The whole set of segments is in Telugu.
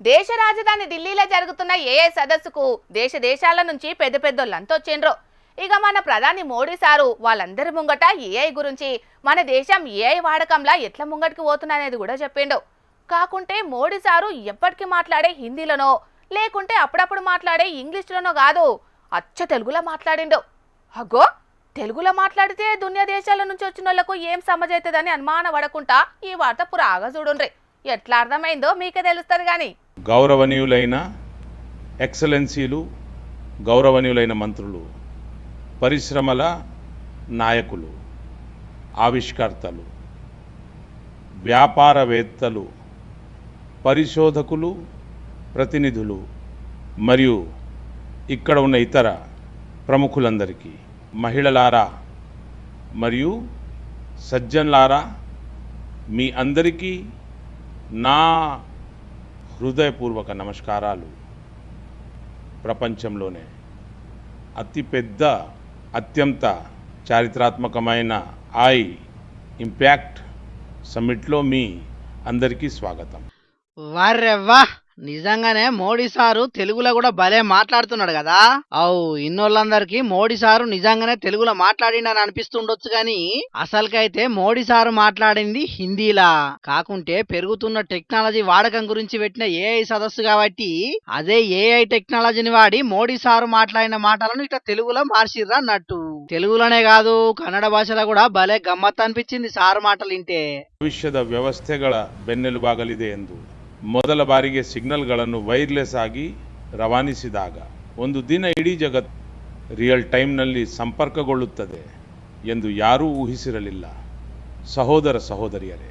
దేశ రాజధాని ఢిల్లీలో జరుగుతున్న ఏఐ సదస్సుకు దేశాల నుంచి పెద్ద పెద్దోళ్ళంతా వచ్చిండ్రు. ఇక మన ప్రధాని మోడీ సారు వాళ్ళందరి ముంగట ఏఐ గురించి మన దేశం ఏఐ వాడకంలా ఎట్లా ముంగటికి పోతుందనేది కూడా చెప్పిండు. కాకుంటే మోడీ సారు ఎప్పటికీ మాట్లాడే హిందీలోనో లేకుంటే అప్పుడప్పుడు మాట్లాడే ఇంగ్లీష్లోనో కాదు, అచ్చ తెలుగులో మాట్లాడిండు. అగో తెలుగులో మాట్లాడితే దునియా దేశాల నుంచి వచ్చిన వాళ్ళకు ఏం సమజైతుందని అనుమాన పడకుండా ఈ వార్త పురాగా చూడుండ్రి. ఎట్లా అర్థమైందో మీకే తెలుస్తుంది. కానీ గౌరవనీయులైన ఎక్సలెన్సీలు, గౌరవనీయులైన మంత్రులు, పరిశ్రమల నాయకులు, ఆవిష్కర్తలు, వ్యాపారవేత్తలు, పరిశోధకులు, ప్రతినిధులు మరియు ఇక్కడ ఉన్న ఇతర ప్రముఖులందరికీ, మహిళలారా మరియు సజ్జన్లారా, మీ అందరికీ నా హృదయపూర్వక నమస్కారాలు. ప్రపంచంలోనే అతిపెద్ద, అత్యంత చారిత్రాత్మకమైన ఇంపాక్ట్ సమ్మిట్లో మీ అందరికీ స్వాగతం. వారెవ్వా, నిజంగానే మోడీ సారు తెలుగులో కూడా భలే మాట్లాడుతున్నాడు కదా. ఇన్నోళ్ళందరికీ మోడీ సారు నిజంగానే తెలుగులో మాట్లాడిండని అనిపిస్తుండొచ్చు గాని అసలుకైతే మోడీ సారు మాట్లాడింది హిందీలా. కాకుంటే పెరుగుతున్న టెక్నాలజీ వాడకం గురించి పెట్టిన ఏఐ సదస్సు కాబట్టి అదే ఏఐ టెక్నాలజీని వాడి మోడీ సారు మాట్లాడిన మాటలను ఇట్లా తెలుగులో మార్చిర్రా అన్నట్టు. తెలుగులోనే కాదు, కన్నడ భాషలో కూడా భలే గమ్మత్ అనిపించింది సారు ಮಾತలు వింటే. ಭವಿಷ್ಯದ ವ್ಯವಸ್ಥೆಗಳ ಬೆನ್ನೆಲುಬಾಗಲಿದೆ ಎಂದು ಮೊದಲ ಬಾರಿಗೆ ಸಿಗ್ನಲ್ಗಳನ್ನು ವೈರ್ಲೆಸ್ ಆಗಿ ರವಾನಿಸಿದಾಗ ಒಂದು ದಿನ ಇಡೀ ಜಗತ್ತು ರಿಯಲ್ ಟೈಮ್ನಲ್ಲಿ ಸಂಪರ್ಕಗೊಳ್ಳುತ್ತದೆ ಎಂದು ಯಾರೂ ಊಹಿಸಿರಲಿಲ್ಲ. సహోదర సహోదరియరే,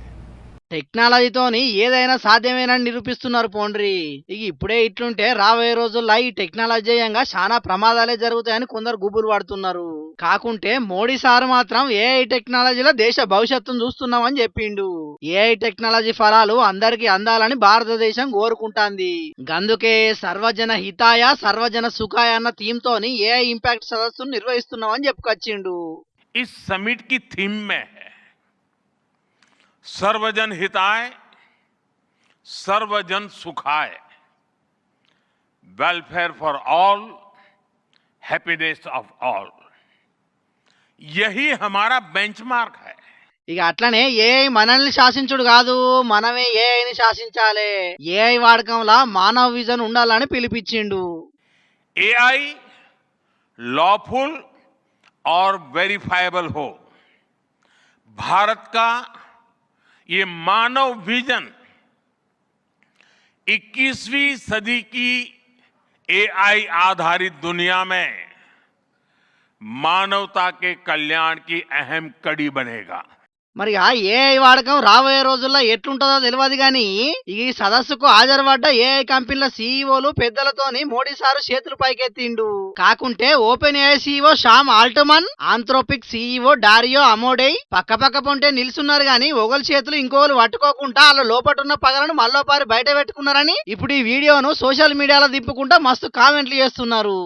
టెక్నాలజీతోని ఏదైనా సాధ్యమేనని నిరూపిస్తున్నారు పోండ్రి. ఇక ఇప్పుడే ఇట్లుంటే రాబోయే రోజుల్లో ఈ టెక్నాలజీయంగా చాలా ప్రమాదాలే జరుగుతాయని కొందరు గుబులు పడుతున్నారు. కాకుంటే మోడీ సార్ మాత్రం ఏఐ టెక్నాలజీలో దేశ భవిష్యత్తును చూస్తున్నామని చెప్పిండు. ఏఐ టెక్నాలజీ ఫలాలు అందరికీ అందాలని భారతదేశం కోరుకుంటాంది. గందుకే సర్వజన హితాయ సర్వజన సుఖాయ అన్న థీమ్ తోని ఏఐ ఇంపాక్ట్ సదస్సును నిర్వహిస్తున్నామని చెప్పుకొచ్చిండు. ఈ సమిట్ కి థీమ్ మే सर्वजन हिताय सर्वजन सुखाय, welfare for all, happiness of all, यही हमारा बेंचमार्क है. ఇక అట్లనే ఏఐ మనల్ని శాసించుడు కాదు, మనమే ఏఐని శాసించాలి. ఏఐ వాడకంలా మానవ విజన్ ఉండాలని పిలిపించిండు. एआई लॉफुल और वेरीफाइबल हो, भारत का ये मानव विजन 21वीं सदी की एआई आधारित दुनिया में मानवता के कल्याण की अहम कड़ी बनेगा. మరి ఆ ఏఐ వాడకం రాబోయే రోజుల్లో ఎట్లుంటుందో తెలియదు కానీ ఈ సదస్సుకు హాజరుపడ్డ ఏఐ కంపెనీల సీఈఓలు పెద్దలతోని మోడీ సారు చేతులు పైకెత్తిండు. కాకుంటే open AI CEO Sam Altman, Anthropic CEO Dario Amodei పక్క పొంటే నిల్చున్నారు గాని ఒకరి చేతులు ఇంకోరు పట్టుకోకుండా వాళ్ళ లోపటున్న పగలను మళ్ళోపారి బయట పెట్టుకున్నారని ఇప్పుడు ఈ వీడియోను సోషల్ మీడియాలో దిప్పుకుంటా మస్తు కామెంట్లు చేస్తున్నారు.